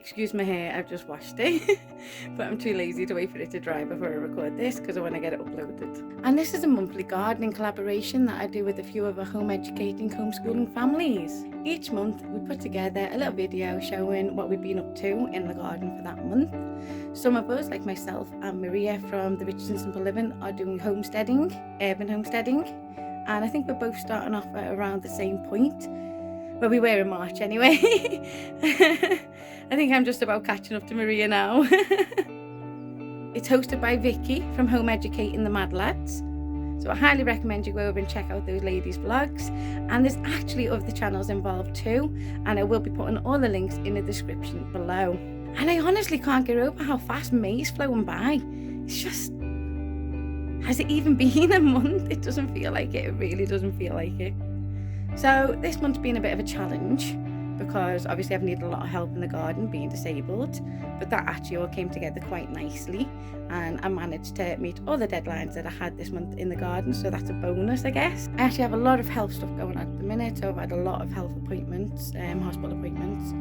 Excuse my hair, I've just washed it. But I'm too lazy to wait for it to dry before I record this because I want to get it uploaded. And this is a monthly gardening collaboration that I do with a few of our home educating homeschooling families. Each month we put together a little video showing what we've been up to in the garden for that month. Some of us, like myself and Maria from the Richardson Simple Living, are doing homesteading, urban homesteading. And I think we're both starting off at around the same point. Well, we were in March anyway. I think I'm just about catching up to Maria now. It's hosted by Vicky from Home Educating the Mad Lads. So I highly recommend you go over and check out those ladies' vlogs. And there's actually other channels involved too. And I will be putting all the links in the description below. And I honestly can't get over how fast May's flowing by. It's just... has it even been a month? It doesn't feel like it. It really doesn't feel like it. So this month's been a bit of a challenge because obviously I've needed a lot of help in the garden being disabled, but that actually all came together quite nicely and I managed to meet all the deadlines that I had this month in the garden, so that's a bonus, I guess. I actually have a lot of health stuff going on at the minute, so I've had a lot of health appointments, hospital appointments.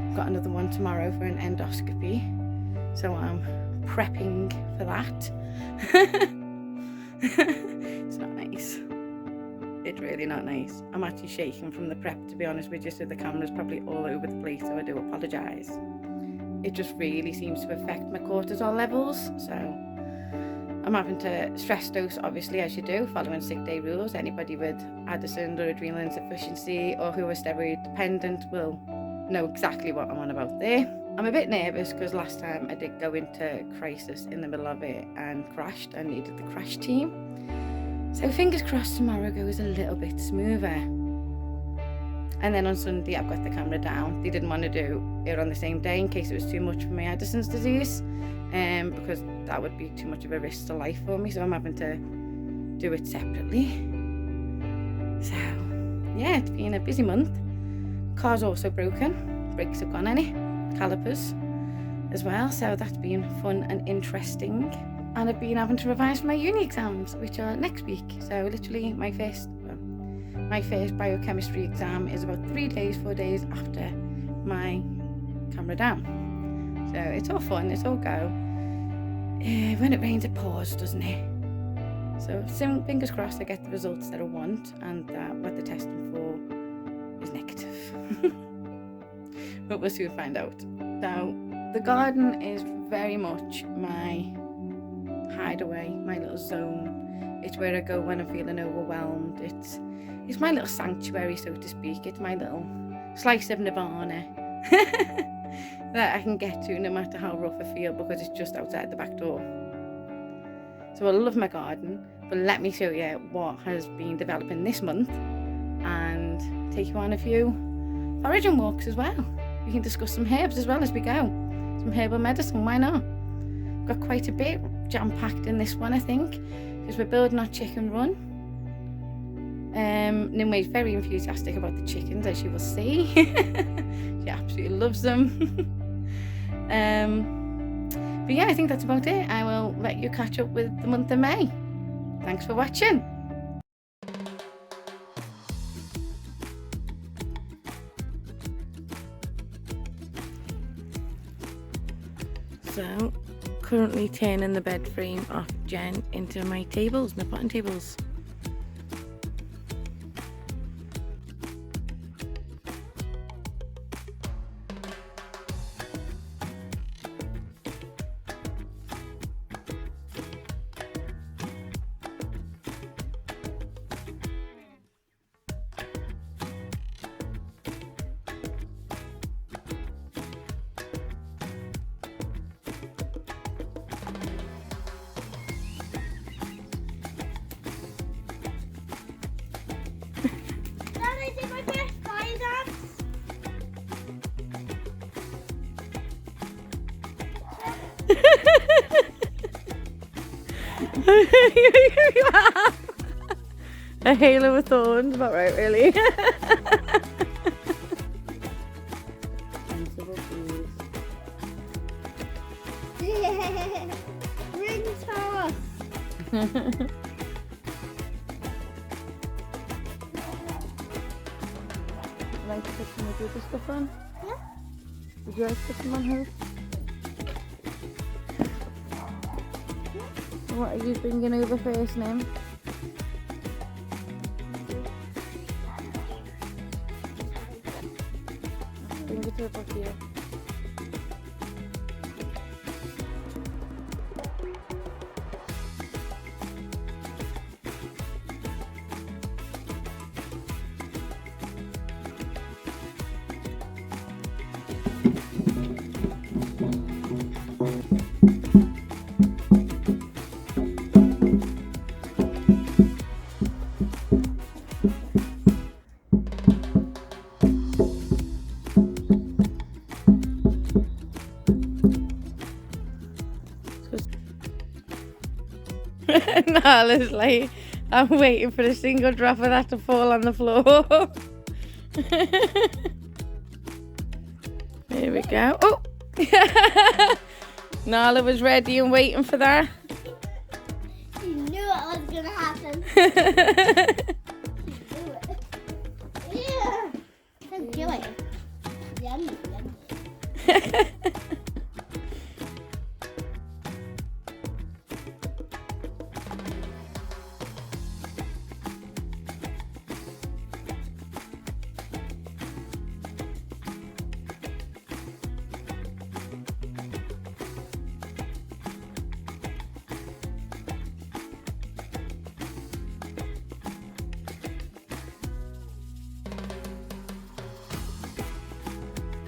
I've got another one tomorrow for an endoscopy, so I'm prepping for that. It's not nice. It's really not nice. I'm actually shaking from the prep, to be honest with you, so the camera's probably all over the place, so I do apologise. It just really seems to affect my cortisol levels, so I'm having to stress dose, obviously, as you do, following sick day rules. Anybody with Addison's or adrenal insufficiency or who are steroid dependent will know exactly what I'm on about there. I'm a bit nervous because last time I did go into crisis in the middle of it and crashed. I needed the crash team. So fingers crossed tomorrow goes a little bit smoother. And then on Sunday I've got the camera down. They didn't want to do it on the same day in case it was too much for my Addison's disease, because that would be too much of a risk to life for me, so I'm having to do it separately. So yeah, it's been a busy month. Car's also broken, brakes have gone on it, calipers as well, so that's been fun and interesting. And I've been having to revise for my uni exams, which are next week. So literally my first biochemistry exam is about 4 days after my camera down. So it's all fun, it's all go. When it rains it pours, doesn't it? So fingers crossed I get the results that I want and that what they're testing for is negative. But we'll soon find out. So the garden is very much my hideaway, my little zone. It's where I go when I'm feeling overwhelmed. It's my little sanctuary, so to speak. It's my little slice of nirvana that I can get to no matter how rough I feel, because it's just outside the back door. So I love my garden, but let me show you what has been developing this month and take you on a few foraging walks as well. We can discuss some herbs as well as we go. Some herbal medicine, why not? Got quite a bit jam-packed in this one, I think, because we're building our chicken run. Nimwe's very enthusiastic about the chickens, as you will see. She absolutely loves them. But yeah, I think that's about it. I will let you catch up with the month of May. Thanks for watching. So, currently turning the bed frame off Jen into my tables, my potting tables. A halo of thorns, about right, really. Ring toss. Like to put some of the other stuff on? Yeah. Would you like to put them on her? What are you bringing over first, Nim? Bring it up here. Nala's like, I'm waiting for a single drop of that to fall on the floor. There we go. Oh! Nala was ready and waiting for that. You knew it was going to happen. Yeah. Let's do it. Yummy, yummy.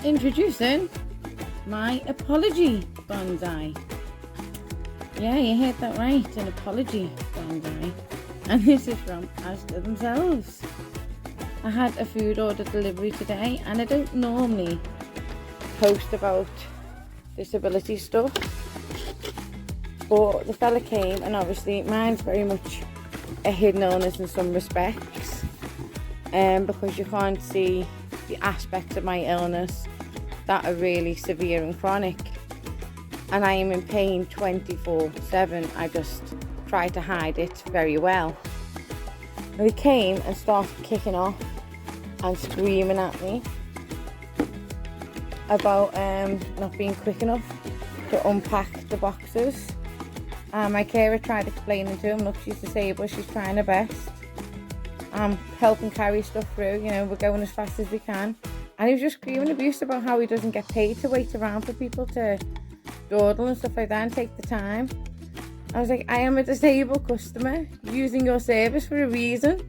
Introducing my apology bonsai. Yeah, you heard that right, an apology bonsai. And this is from Asda themselves. I had a food order delivery today, and I don't normally post about disability stuff, but the fella came, and obviously mine's very much a hidden illness in some respects, because you can't see the aspects of my illness that are really severe and chronic, and I am in pain 24/7. I just try to hide it very well. And he came and started kicking off and screaming at me about not being quick enough to unpack the boxes. My carer tried explaining to him, look, she's disabled, she's trying her best. I'm helping carry stuff through, you know, we're going as fast as we can. And he was just screaming abuse about how he doesn't get paid to wait around for people to dawdle and stuff like that and take the time. I was like, I am a disabled customer using your service for a reason.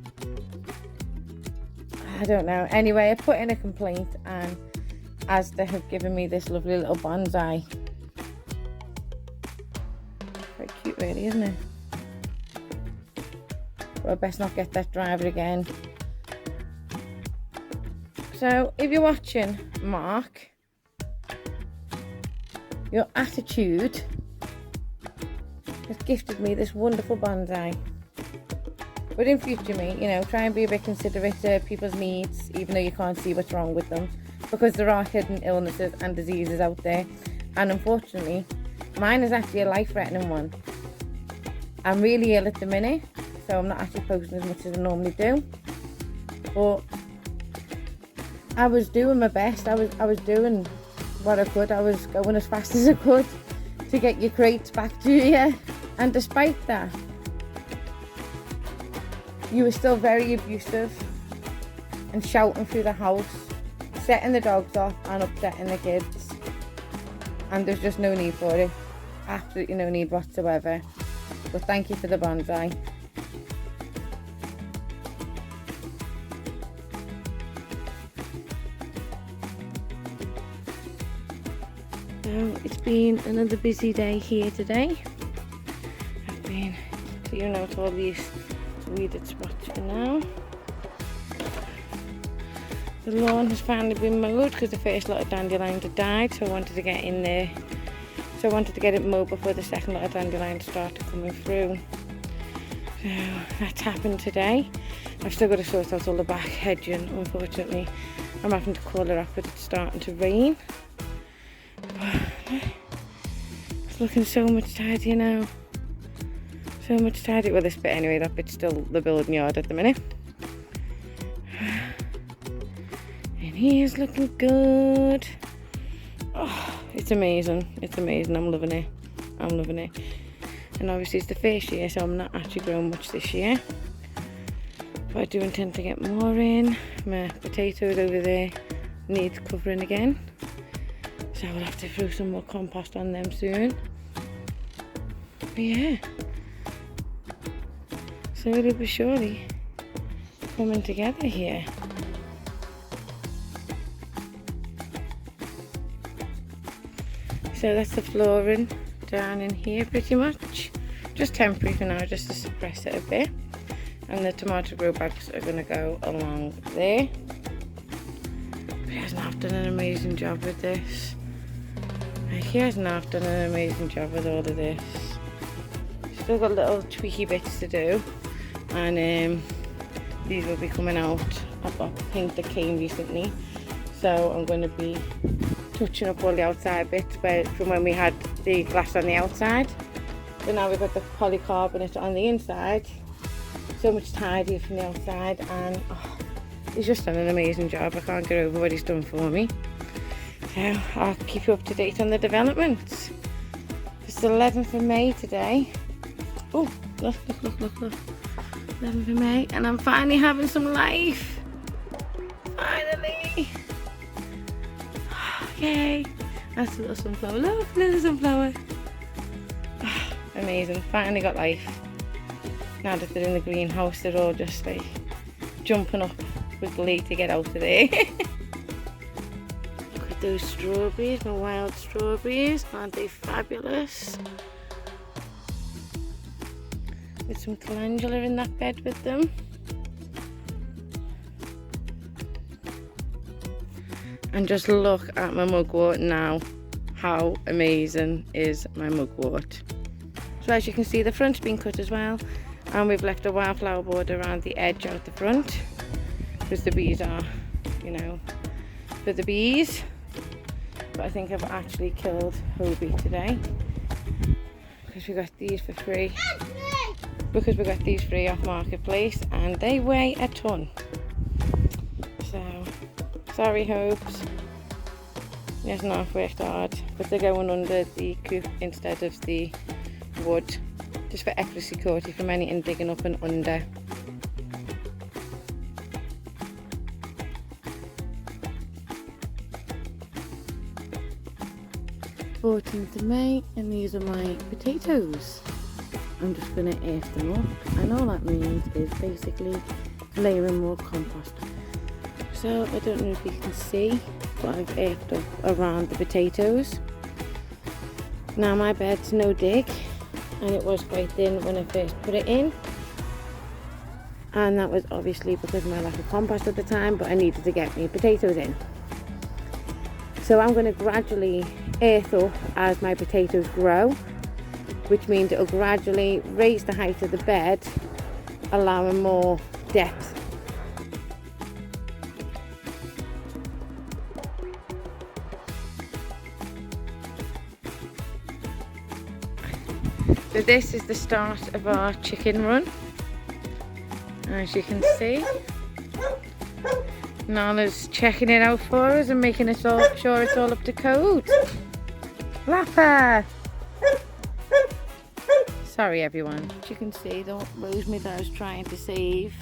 I don't know. Anyway, I put in a complaint, and Asda have given me this lovely little bonsai. Quite cute really, isn't it? But I best not get that driver again. So if you're watching, Mark, your attitude has gifted me this wonderful bonsai. But in future, mate, you know, try and be a bit considerate of people's needs, even though you can't see what's wrong with them, because there are hidden illnesses and diseases out there. And unfortunately, mine is actually a life-threatening one. I'm really ill at the minute, so I'm not actually posting as much as I normally do. But I was doing my best. I was doing what I could. I was going as fast as I could to get your crates back to you. And despite that, you were still very abusive and shouting through the house, setting the dogs off and upsetting the kids. And there's just no need for it. Absolutely no need whatsoever. But thank you for the bonsai. So it's been another busy day here today. I've been clearing out all these weeded spots for now. The lawn has finally been mowed because the first lot of dandelions had died, so I wanted to get in there. So I wanted to get it mowed before the second lot of dandelions started coming through. So that's happened today. I've still got to sort out all the back hedging, unfortunately. I'm having to call it off because it's starting to rain. It's looking so much tidier now. So much tidier. Well, this bit anyway, that bit's still the building yard at the minute. And here's looking good. Oh, it's amazing. It's amazing. I'm loving it. I'm loving it. And obviously it's the first year, so I'm not actually growing much this year. But I do intend to get more in. My potatoes over there need covering again. So I will have to throw some more compost on them soon. But yeah. Slowly but surely coming together here. So that's the flooring down in here pretty much. Just temporary for now, just to suppress it a bit. And the tomato grow bags are going to go along there. But he hasn't half done an amazing job with this. Like, he hasn't half done an amazing job with all of this. Still got little tweaky bits to do. And these will be coming out. I've got paint that came recently. So I'm going to be touching up all the outside bits from when we had the glass on the outside. So now we've got the polycarbonate on the inside. So much tidier from the outside, and oh, he's just done an amazing job. I can't get over what he's done for me. So I'll keep you up to date on the developments. It's the 11th of May today. Oh, look. 11th of May, and I'm finally having some life. Finally. Yay. That's a little sunflower. Look, little sunflower. Oh, amazing. Finally got life. Now that they're in the greenhouse, they're all just like jumping up with glee to get out of there. Look at those strawberries, my wild strawberries. Aren't they fabulous? With some calendula in that bed with them. And just look at my mugwort now. How amazing is my mugwort? So as you can see, the front's been cut as well. And we've left a wildflower border around the edge out the front. Because the bees are, you know, for the bees. But I think I've actually killed Hobie today. Because we got these for free. Because we got these free off Marketplace. And they weigh a ton. So, sorry Hobes. He hasn't half worked hard. But they're going under the coop instead of the wood. Just for extra security from anything digging up and under. "14th of May, and these are my potatoes. I'm just going to earth them up, and all that means is basically layering more compost. So I don't know if you can see, but I've earthed up around the potatoes. Now my bed's no dig. And it was quite thin when I first put it in, and that was obviously because of my lack of compost at the time, but I needed to get me potatoes in. So I'm going to gradually earth up as my potatoes grow, which means it'll gradually raise the height of the bed, allowing more depth. So this is the start of our chicken run, as you can see. Nala's checking it out for us and making us all sure it's all up to code. Lapper! Sorry everyone. As you can see, the rosemary that I was trying to save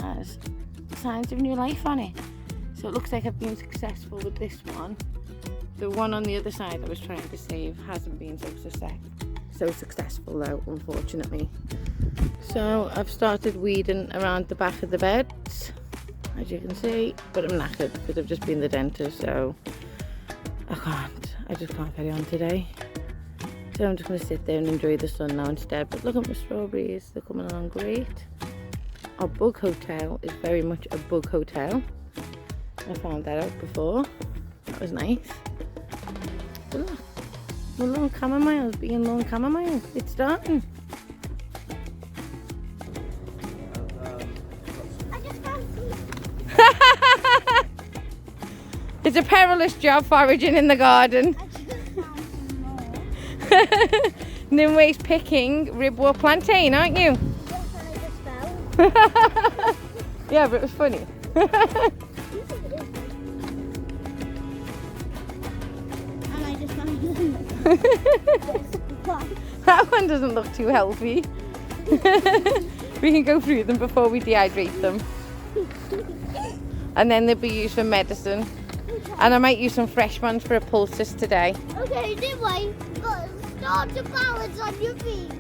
has signs of new life on it. So it looks like I've been successful with this one. The one on the other side I was trying to save hasn't been so successful though, unfortunately. So I've started weeding around the back of the beds, as you can see, but I'm knackered because I've just been to the dentist, so I just can't carry on today. So I'm just going to sit there and enjoy the sun now instead. But look at my strawberries, they're coming along great. Our bug hotel is very much a bug hotel. I found that out before. That was nice. But look. The long chamomile being long chamomile. It's starting. I just found some. It's a perilous job foraging in the garden. I just found some more. Nimway's picking ribwort plantain, aren't you? Yes, and I just fell. Yeah, but it was funny. That one doesn't look too healthy. We can go through them before we dehydrate them. And then they'll be used for medicine. And I might use some fresh ones for a poultice today. Okay, this way. Start to balance on your feet.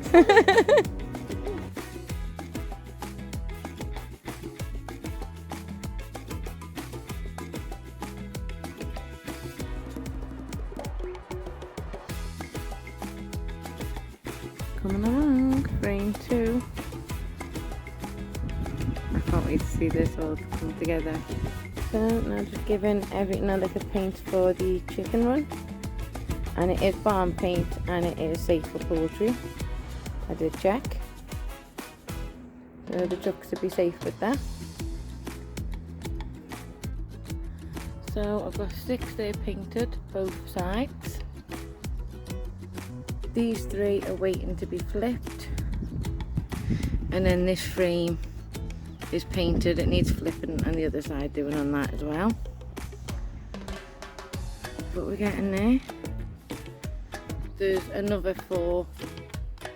Coming along, frame 2. I can't wait to see this all come together. So now just giving everything a lick of paint for the chicken run. And it is barn paint and it is safe for poultry. I did check. So the ducks would be safe with that. So I've got 6 there painted, both sides. These 3 are waiting to be flipped. And then this frame is painted, it needs flipping, and the other side doing on that as well. But we're getting there. There's another 4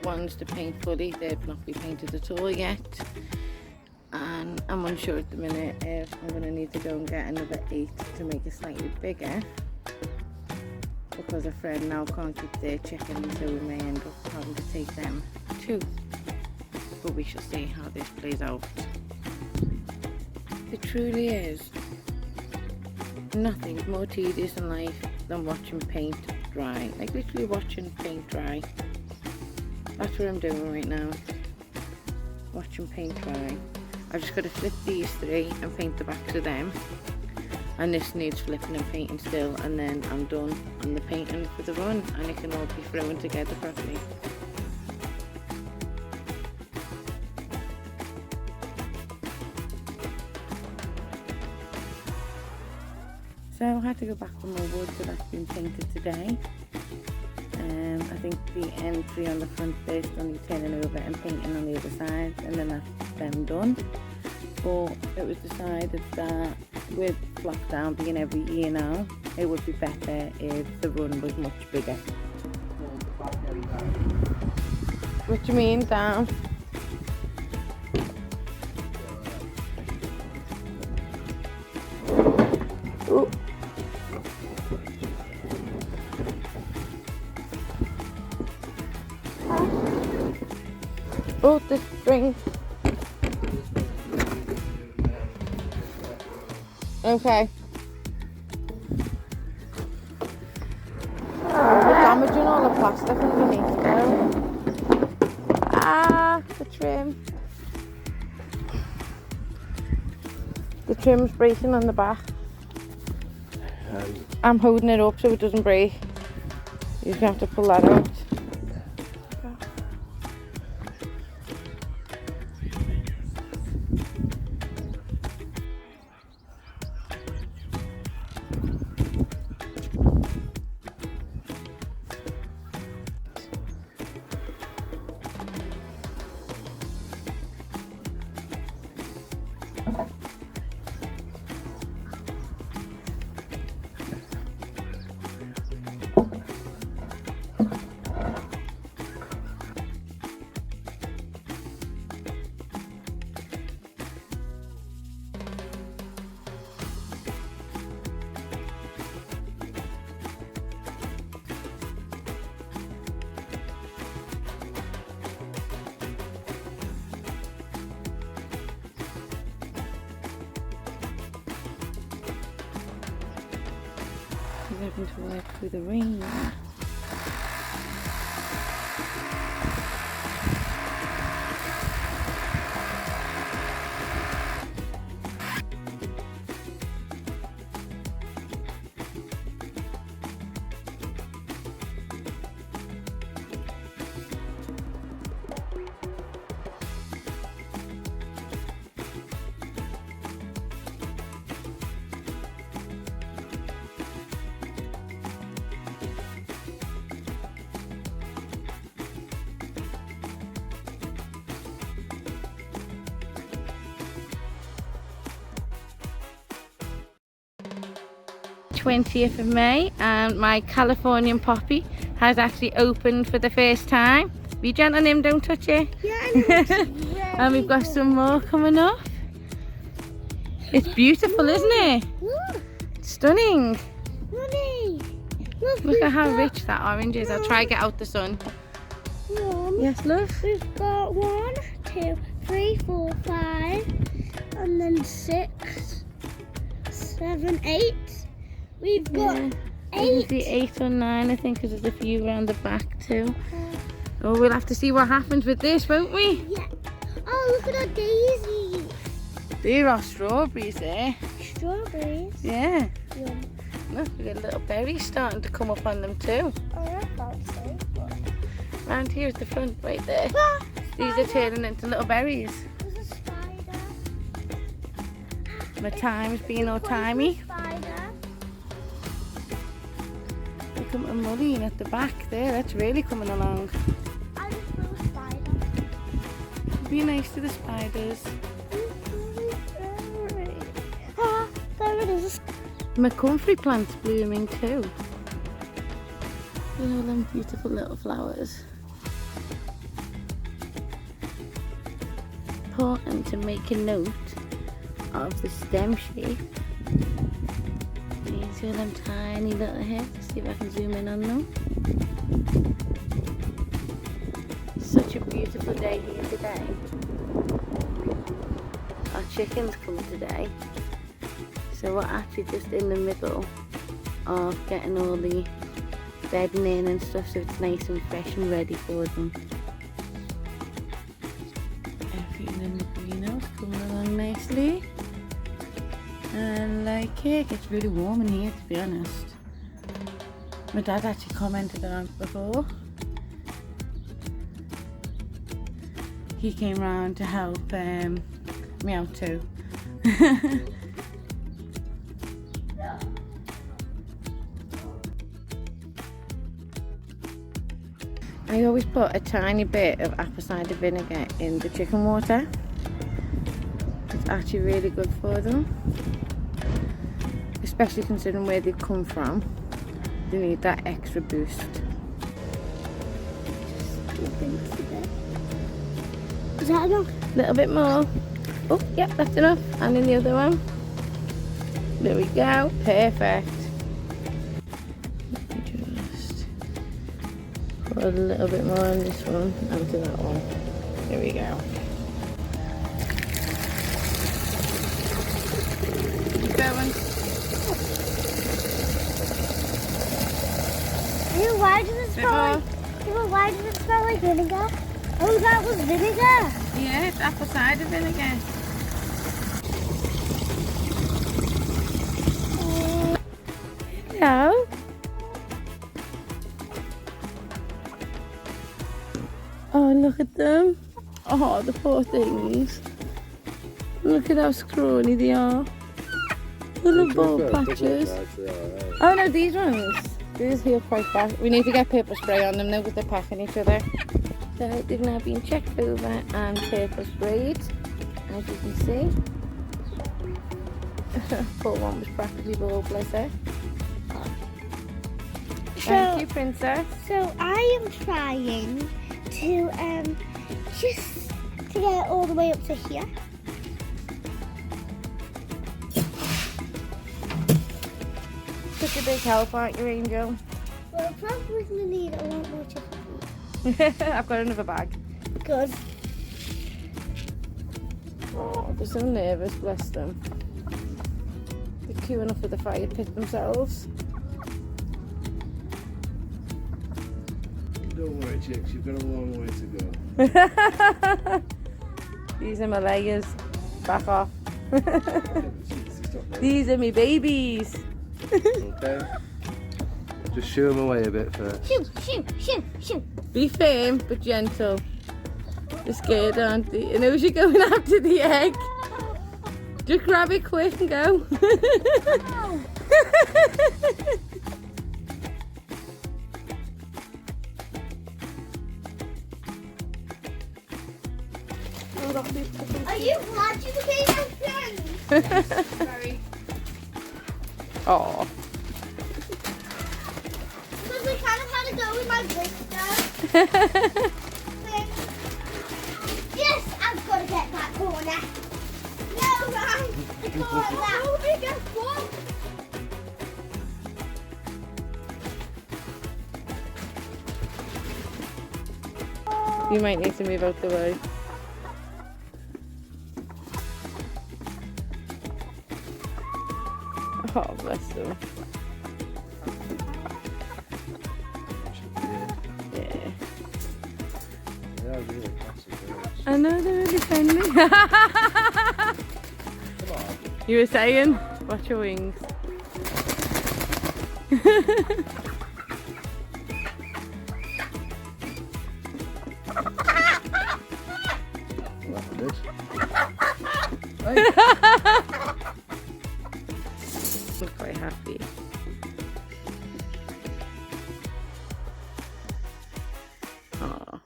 ones to paint fully. They've not been painted at all yet. And I'm unsure at the minute if I'm going to need to go and get another 8 to make it slightly bigger. Because a friend now can't keep their chickens, so we may end up having to take them too. But we shall see how this plays out. It truly is nothing more tedious in life than watching paint dry. Like literally watching paint dry. That's what I'm doing right now. Watching paint dry. I've just got to flip these 3 and paint the backs of them. And this needs flipping and painting still, and then I'm done on the painting for the run, and it can all be thrown together properly. So I had to go back for more wood, so that's been painted today. I think the entry on the front there still needs turning over and painting on the other side, and then that's them done. But it was decided that with lockdown being every year now, it would be better if the run was much bigger. What do you mean, down? Ooh. Oh, this string. Okay. We're damaging all the plastic underneath though. Ah, the trim. The trim's breaking on the back. I'm holding it up so it doesn't break. You have to pull that out. Having to work through the rain. th of May, and my Californian poppy has actually opened for the first time. Be gentle on him, don't touch it. Yeah, And we've got some more coming up. It's beautiful, isn't it? Look, Stunning. Mummy. Look Look at how rich that orange is. I'll try to get out the sun. Mom, Yes, love? we've got 1, 2, 3, 4, 5, and then 6, 7, 8. We've got Yeah. 8. The 8 or 9, I think, because there's a few around the back too. Oh, we'll have to see what happens with this, won't we? Yeah. Oh, look at our daisies. There are strawberries there. Strawberries. Yeah. Yum. Look, we've got little berries starting to come up on them too. Oh, I can't say. Round here at the front, right there. Ah, These are turning into little berries. there's a spider. My time's being all timey. Spider. Look at my mullein at the back there. That's really coming along. I just saw a spider. Be nice to the spiders. Ah, there it is. My comfrey plant's blooming too. Look at all them beautiful little flowers. Important to make a note of the stem shape. You see all them tiny little heads. Let's see if I can zoom in on them. Such a beautiful day here today. Our chickens come today. So we're actually just in the middle of getting all the bedding in and stuff, so it's nice and fresh and ready for them. Everything in the greenhouse coming along nicely. And like it gets really warm in here, to be honest. My dad actually commented on it before. He came round to help me out too. I always put a tiny bit of apple cider vinegar in the chicken water. It's actually really good for them. Especially considering where they come from. They need that extra boost. Is that enough? A little bit more. Oh, yep, that's enough. And in the other one. There we go. Perfect. Just put a little bit more on this one and to that one. There we go. Keep going. Ew, why does it smell like? Ew, why does it smell like vinegar? Oh, that was vinegar. Yeah, it's apple cider vinegar. Hello. Oh, look at them. Oh, the poor things. Look at how scrawny they are. Little ball patches. Oh no, these ones. These here quite fast. We need to get paper spray on them now because they're packing each other. So they've now been checked over and paper sprayed, as you can see. Poor one was practically bald, bless her. Thank you, Princess. So I am trying to just to get it all the way up to here. Such a big help, aren't you, Angel? Well, probably gonna need a lot more chicken feet. I've got another bag. Good. Oh, they're so nervous, bless them. They're queuing up for the fire pit themselves. Don't worry, chicks, you've got a long way to go. These are my layers. Back off. These are me babies. Okay. Just shoo them away a bit first. Shoo, shoo, shoo, shoo. Be firm but gentle. They're scared, aren't they? And who's you going after the egg? Just grab it quick and go. Are you watching the Game of Thrones? Sorry. Oh. Because we kind of had to go with my blister. Yes, I've got to get that corner. No, right. I got that. Oh, biggest one. You might need to move out the way. Oh, bless them. Yeah. They are really classy birds. I know, they're really friendly. Come on. You were saying? Watch your wings. What this? I'm quite happy. Oh.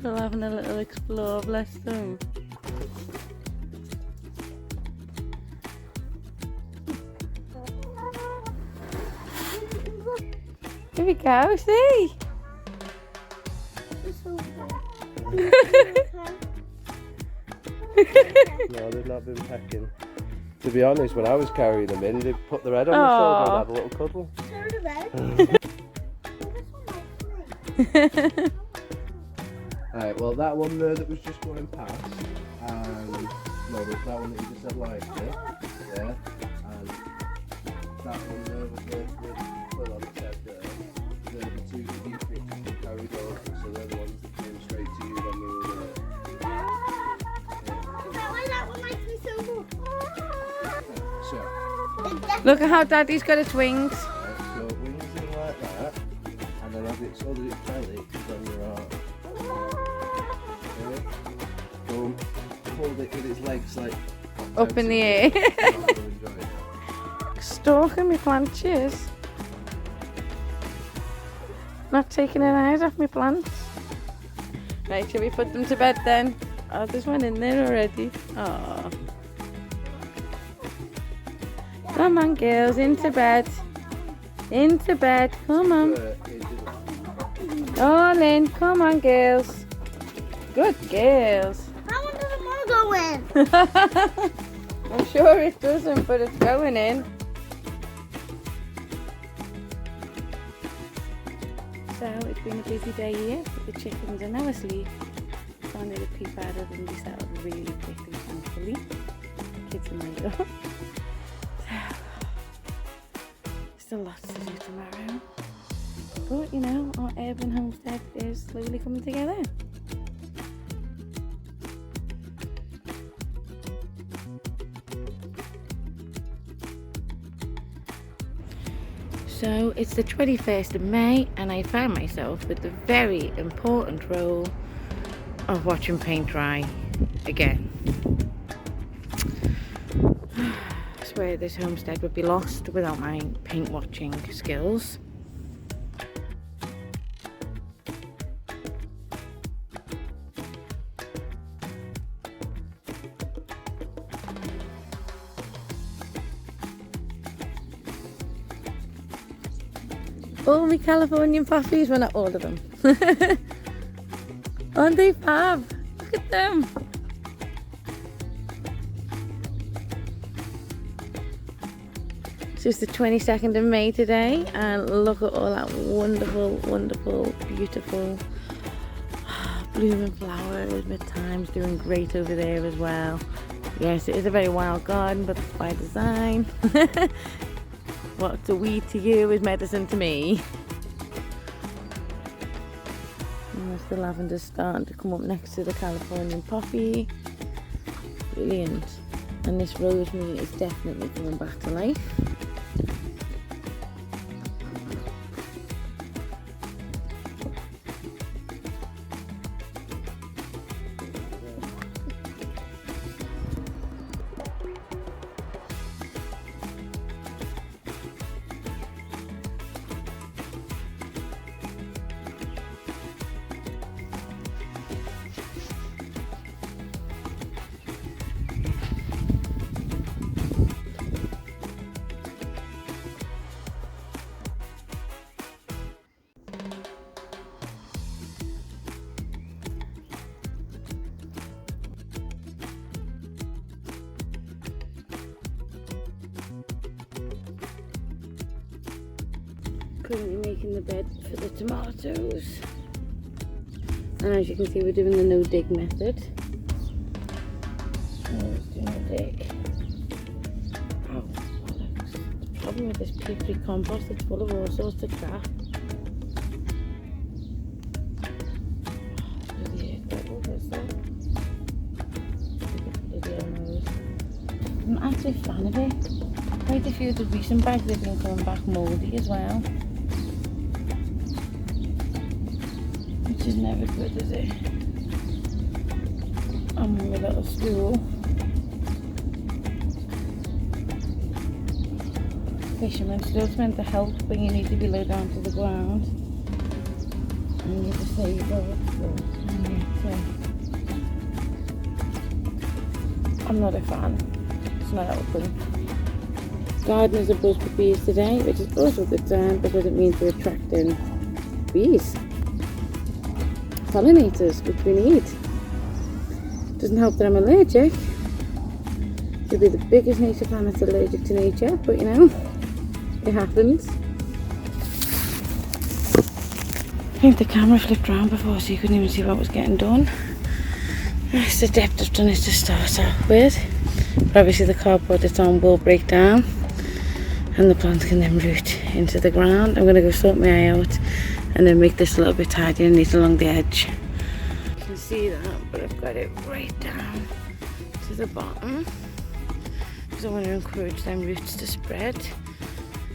They're having a little explore, bless them. Here we go, see? No, they've not been pecking. To be honest, when I was carrying them in, they'd put their head on my shoulder and have a little cuddle. Right, well, that one there that was just going past, and no, there's that one that you just said like yeah, and that one there was the on the head there. They're the two that you picked carried over, so they're the ones that came straight to you when we were there. So, Look at how Daddy's got its wings. so wings in like that, and then as it's hold its belly, it's on your arm. Okay. Boom. Hold it with its legs like Up in the air. Enjoy it. Stalking my planters. Not taking her eyes off my plants. Right, shall we put them to bed then? Oh, there's one in there already. Oh. Come on, girls, into bed. Into bed. Come on. All in. Come on, girls. Good girls. How long does the mall go in? I'm sure it doesn't, but it's going in. So it's been a busy day here. The chickens are now asleep. Wanted to peep out of them just out really quickly, thankfully. Kids in my door. Still lots to do tomorrow. But you know, our urban homestead is slowly coming together. So it's the 21st of May and I found myself with the very important role of watching paint dry again. I swear this homestead would be lost without my paint watching skills. All my Californian poppies, well not all of them. Aren't they fab? Look at them. So it's the 22nd of May today and look at all that wonderful, wonderful, beautiful blooming flowers. Midtime's doing great over there as well. Yes, it is a very wild garden, but it's by design. What's a weed to you is medicine to me. And there's the lavender starting to come up next to the Californian poppy. Brilliant. And this rosemary is definitely coming back to life. currently making the bed for the tomatoes. And as you can see, we're doing the no dig method. Let's do no dig. Oh, bollocks. The problem with this pea-free compost, it's full of all sorts of crap. I'm actually a fan of it. Quite a few of the recent bags have been coming back mouldy as well. Which is never good, is it? I'm on my little stool. Fisherman's stool's meant to help when you need to be low down to the ground. And you disable it. I'm not a fan. It's not open. Gardeners have buzzed for bees today, which is also a good sign because it means we're attracting bees. Pollinators, which we need. Doesn't help that I'm allergic. You'll be the biggest nature fan that's allergic to nature, but you know, it happens. I think the camera flipped around before so you couldn't even see what was getting done. That's the depth I've done it to start off with. But obviously the cardboard it's on will break down and the plant can then root into the ground. I'm going to go sort my eye out and then make this a little bit tidier and neat along the edge. You can see that, but I've got it right down to the bottom because I want to encourage them roots to spread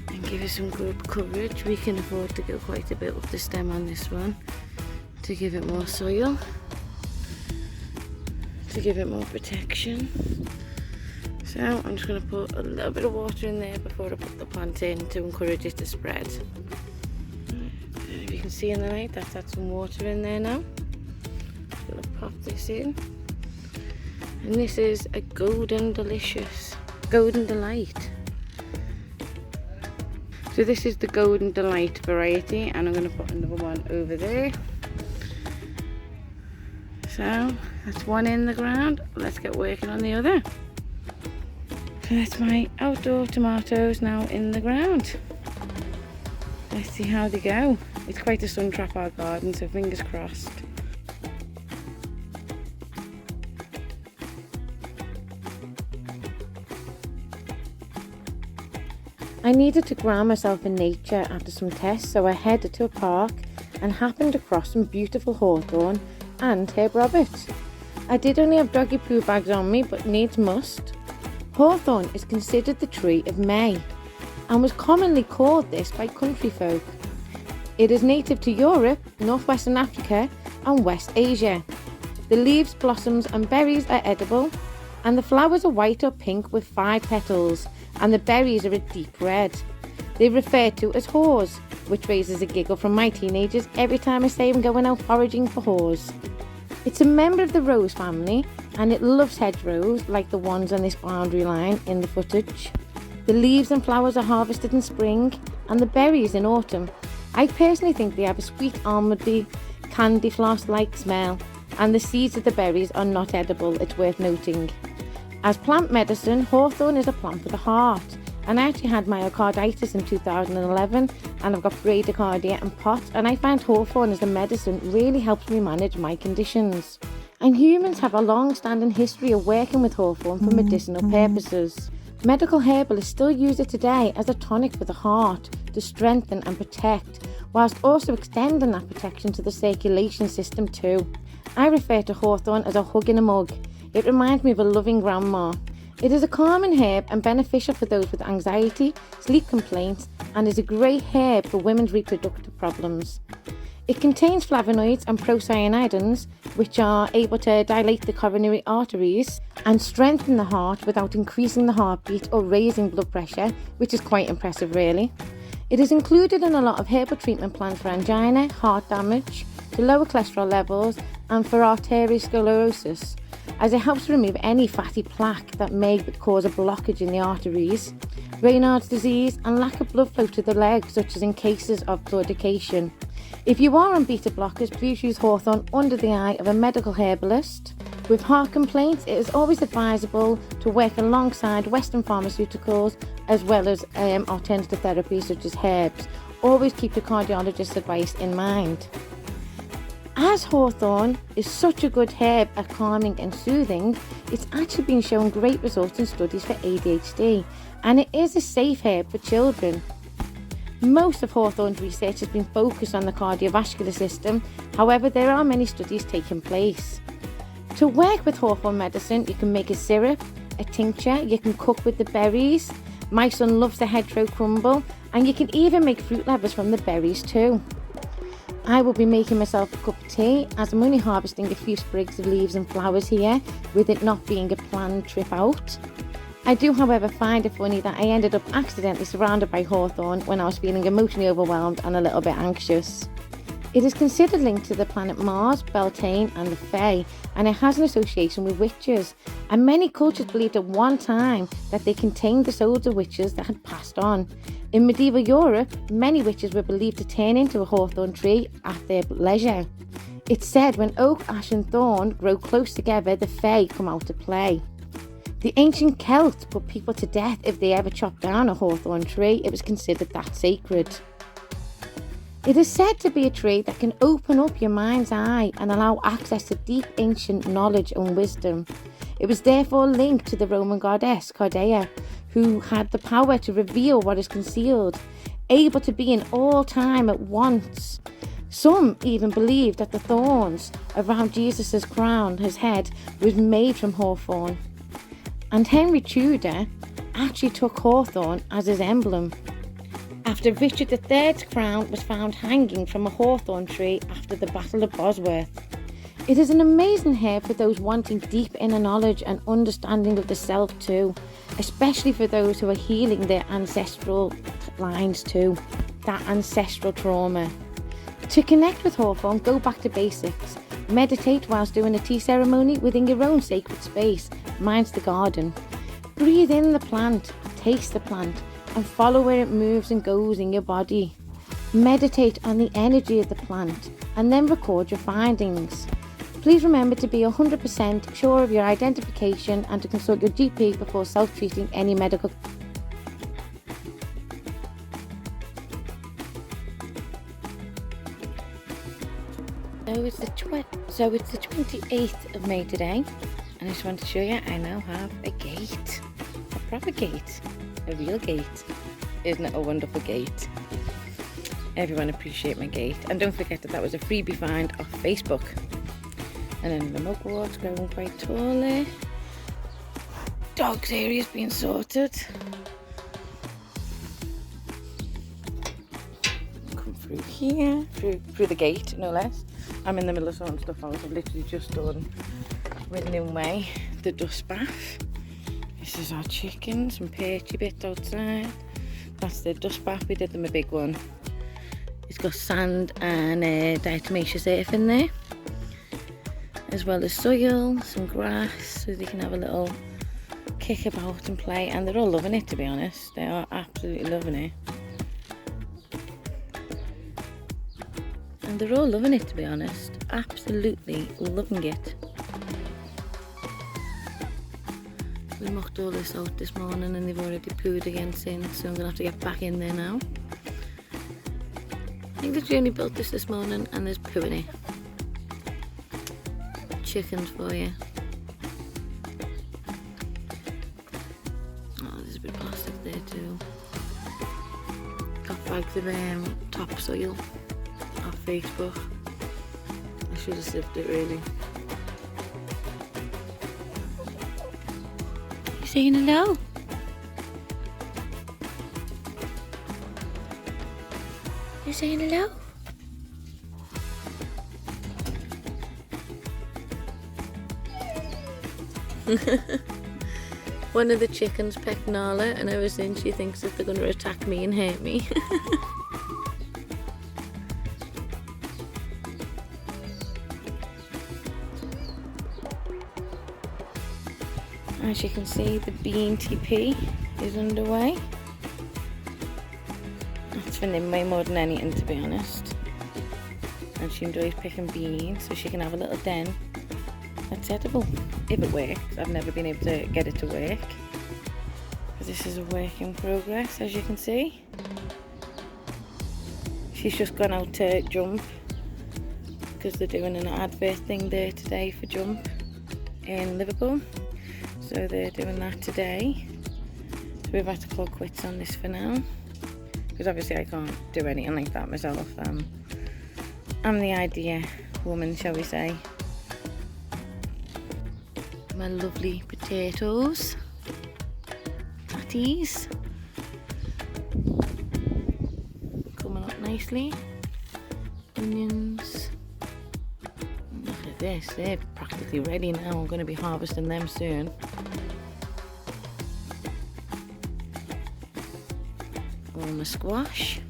and give it some good coverage. We can afford to go quite a bit up the stem on this one to give it more soil, to give it more protection. So I'm just going to put a little bit of water in there before I put the plant in to encourage it to spread. If you can see in the light, that's had some water in there now. Just going to pop this in. And this is a golden delicious, golden delight. So this is the golden delight variety and I'm going to put another one over there. So that's one in the ground. Let's get working on the other. So that's my outdoor tomatoes now in the ground. Let's see how they go. It's quite a sun trap, our garden, so fingers crossed. I needed to ground myself in nature after some tests, so I headed to a park and happened across some beautiful hawthorn and herb robert. I did only have doggy poo bags on me, but needs must. Hawthorn is considered the tree of May and was commonly called this by country folk. It is native to Europe, northwestern Africa and West Asia. The leaves, blossoms and berries are edible and the flowers are white or pink with 5 petals and the berries are a deep red. They are referred to as haws, which raises a giggle from my teenagers every time I say I'm going out foraging for haws. It's a member of the rose family and it loves hedgerows like the ones on this boundary line in the footage. The leaves and flowers are harvested in spring and the berries in autumn. I personally think they have a sweet almondy, candy floss-like smell and the seeds of the berries are not edible, it's worth noting. As plant medicine, hawthorn is a plant for the heart and I actually had myocarditis in 2011 and I've got bradycardia and POTS and I find hawthorn as a medicine really helps me manage my conditions. And humans have a long-standing history of working with hawthorn for medicinal purposes. Medical herbalists still use it today as a tonic for the heart to strengthen and protect, whilst also extending that protection to the circulation system too. I refer to hawthorn as a hug in a mug. It reminds me of a loving grandma. It is a calming herb and beneficial for those with anxiety, sleep complaints, and is a great herb for women's reproductive problems. It contains flavonoids and procyanidins, which are able to dilate the coronary arteries and strengthen the heart without increasing the heartbeat or raising blood pressure, which is quite impressive really. It is included in a lot of herbal treatment plans for angina, heart damage, to lower cholesterol levels, and for arteriosclerosis, as it helps remove any fatty plaque that may cause a blockage in the arteries, Raynaud's disease, and lack of blood flow to the legs, such as in cases of claudication. If you are on beta blockers, please use hawthorn under the eye of a medical herbalist. With heart complaints, it is always advisable to work alongside Western pharmaceuticals as well as alternative therapies such as herbs, always keep your cardiologist's advice in mind. As hawthorn is such a good herb at calming and soothing, it's actually been shown great results in studies for ADHD, and it is a safe herb for children. Most of hawthorn's research has been focused on the cardiovascular system, however there are many studies taking place. To work with hawthorn medicine, you can make a syrup, a tincture, you can cook with the berries. My son loves the hedgerow crumble, and you can even make fruit levers from the berries too. I will be making myself a cup of tea, as I'm only harvesting a few sprigs of leaves and flowers here, with it not being a planned trip out. I do, however, find it funny that I ended up accidentally surrounded by hawthorn when I was feeling emotionally overwhelmed and a little bit anxious. It is considered linked to the planet Mars, Beltane and the Fae, and it has an association with witches, and many cultures believed at one time that they contained the souls of witches that had passed on. In medieval Europe, many witches were believed to turn into a hawthorn tree at their leisure. It's said when oak, ash and thorn grow close together, the Fae come out to play. The ancient Celts put people to death if they ever chopped down a hawthorn tree. It was considered that sacred. It is said to be a tree that can open up your mind's eye and allow access to deep ancient knowledge and wisdom. It was therefore linked to the Roman goddess Cardea, who had the power to reveal what is concealed, able to be in all time at once. Some even believe that the thorns around Jesus' crown, his head, was made from hawthorn. And Henry Tudor actually took hawthorn as his emblem, after Richard III's crown was found hanging from a hawthorn tree after the Battle of Bosworth. It is an amazing herb for those wanting deep inner knowledge and understanding of the self too, especially for those who are healing their ancestral lines too, that ancestral trauma. To connect with hawthorn, go back to basics. Meditate whilst doing a tea ceremony within your own sacred space. Mine's the garden. Breathe in the plant, taste the plant, and follow where it moves and goes in your body. Meditate on the energy of the plant and then record your findings. Please remember to be 100% sure of your identification and to consult your GP before self-treating any medical. So it's the 28th of May today, and I just want to show you I now have a gate. A proper gate. A real gate. Isn't it a wonderful gate? Everyone appreciate my gate. And don't forget that was a freebie find off Facebook. And then the mugwort's growing quite tall there. Dog's area's being sorted. Come through here, through the gate, no less. I'm in the middle of sorting stuff out. I've literally just done with Way the dust bath. This is our chickens, some perchy bits outside. That's the dust bath, we did them a big one. It's got sand and diatomaceous earth in there, as well as soil, some grass, so they can have a little kick about and play, and they're all loving it, to be honest. They are absolutely loving it. And they're all loving it, to be honest. Absolutely loving it. We mucked all this out this morning and they've already pooed again since, so I'm going to have to get back in there now. I think they've only built this morning and there's poo in it. Chickens for you. Oh, there's a bit of plastic there too. Got bags of topsoil off Facebook. I should have sieved it really. You saying hello? You saying hello? One of the chickens pecked Nala, and ever since she thinks that they're going to attack me and hurt me. As you can see, the bean TP is underway. That's for Nimue more than anything, to be honest. And she enjoys picking beans, so she can have a little den that's edible, if it works. I've never been able to get it to work, but this is a work in progress, as you can see. She's just gone out to jump because they're doing an advert thing there today for jump in Liverpool. So they're doing that today. So we've had to call quits on this for now. Because obviously I can't do anything like that myself. I'm the idea woman, shall we say. My lovely potatoes. Patties. Coming up nicely. Onions. Look at this, they're practically ready now. I'm going to be harvesting them soon. All my squash.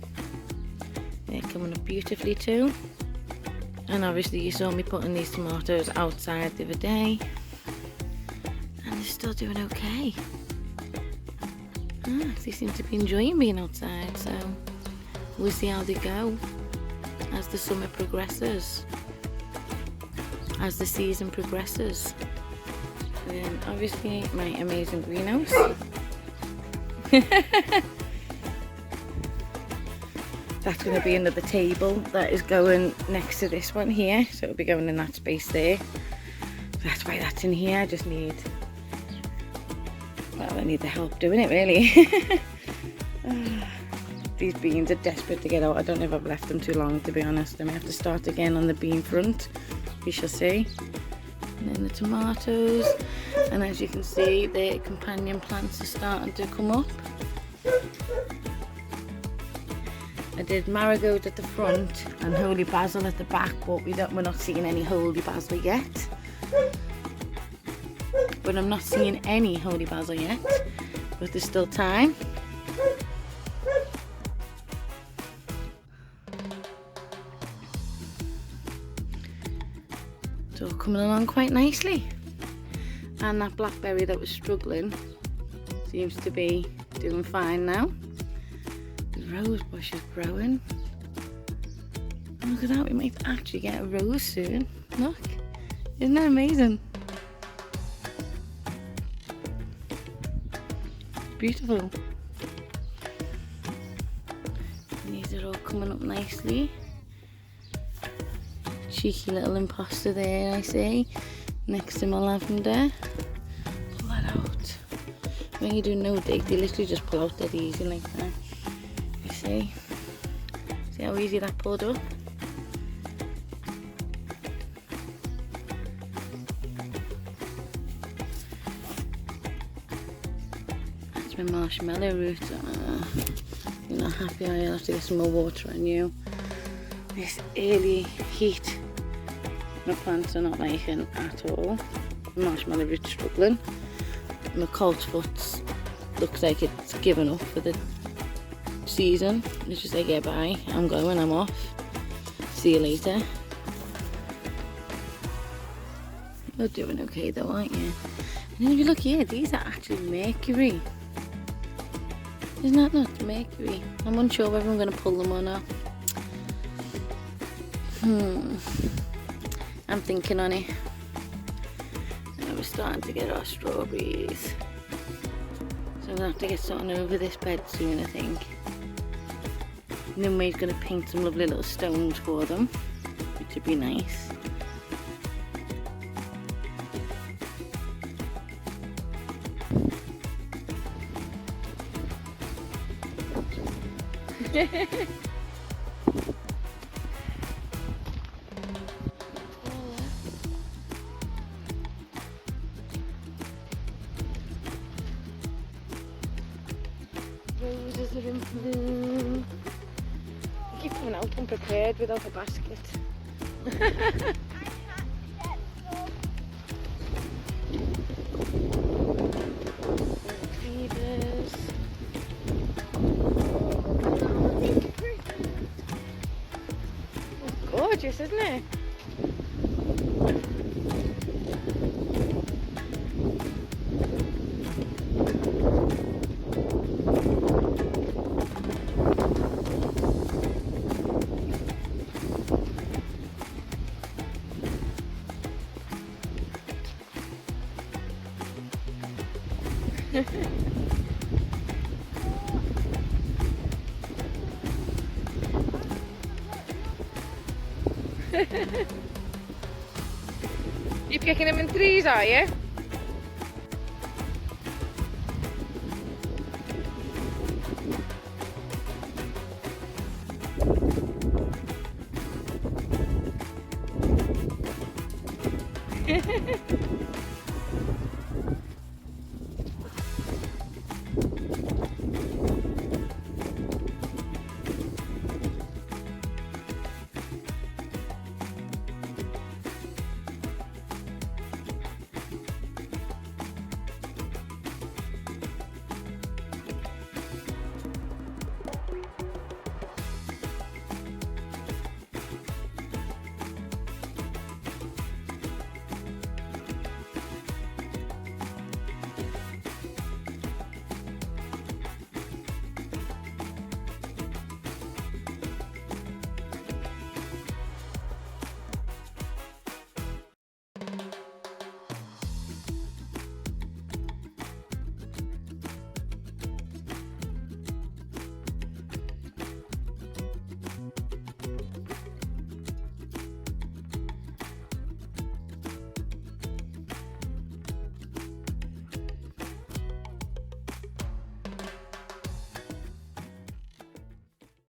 They're coming up beautifully too. And obviously you saw me putting these tomatoes outside the other day. And they're still doing okay. They seem to be enjoying being outside, so we'll see how they go as the summer progresses, as the season progresses. Then obviously my amazing greenhouse. That's going to be another table that is going next to this one here, so it'll be going in that space there. That's why that's in here. I just need, well, I need the help doing it really. These beans are desperate to get out. I don't know if I've left them too long, to be honest. I may have to start again on the bean front. We shall see. And then the tomatoes, and as you can see, the companion plants are starting to come up. I did marigolds at the front and holy basil at the back, but we're not seeing any holy basil yet. But I'm not seeing any holy basil yet, but there's still time. It's all coming along quite nicely. And that blackberry that was struggling seems to be doing fine now. The rose bush is growing. Look at that, we might actually get a rose soon. Look, isn't that amazing? Beautiful. And these are all coming up nicely. Cheeky little imposter there, I see, next to my lavender. Pull that out. When you do no dig, they literally just pull out dead easy like that. You see? See how easy that pulled up? That's my marshmallow root. You're not happy, I'll have to get some more water on you. This early heat, my plants are not liking at all. The marshmallow root's struggling. My coltsfoot looks like it's given up for the season. It's just like, yeah, bye, I'm going, I'm off. See you later. You're doing okay though, aren't you? And then if you look here, these are actually mercury. Isn't that nuts? Mercury. I'm unsure whether I'm going to pull them or not. I'm thinking on it. And we're starting to get our strawberries. So I'm going to have to get something over this bed soon, I think. And then we're going to paint some lovely little stones for them, which would be nice. Roses are in bloom. I keep coming out unprepared without a basket. Cleavers. It's gorgeous, isn't it? You're picking them in threes, are you?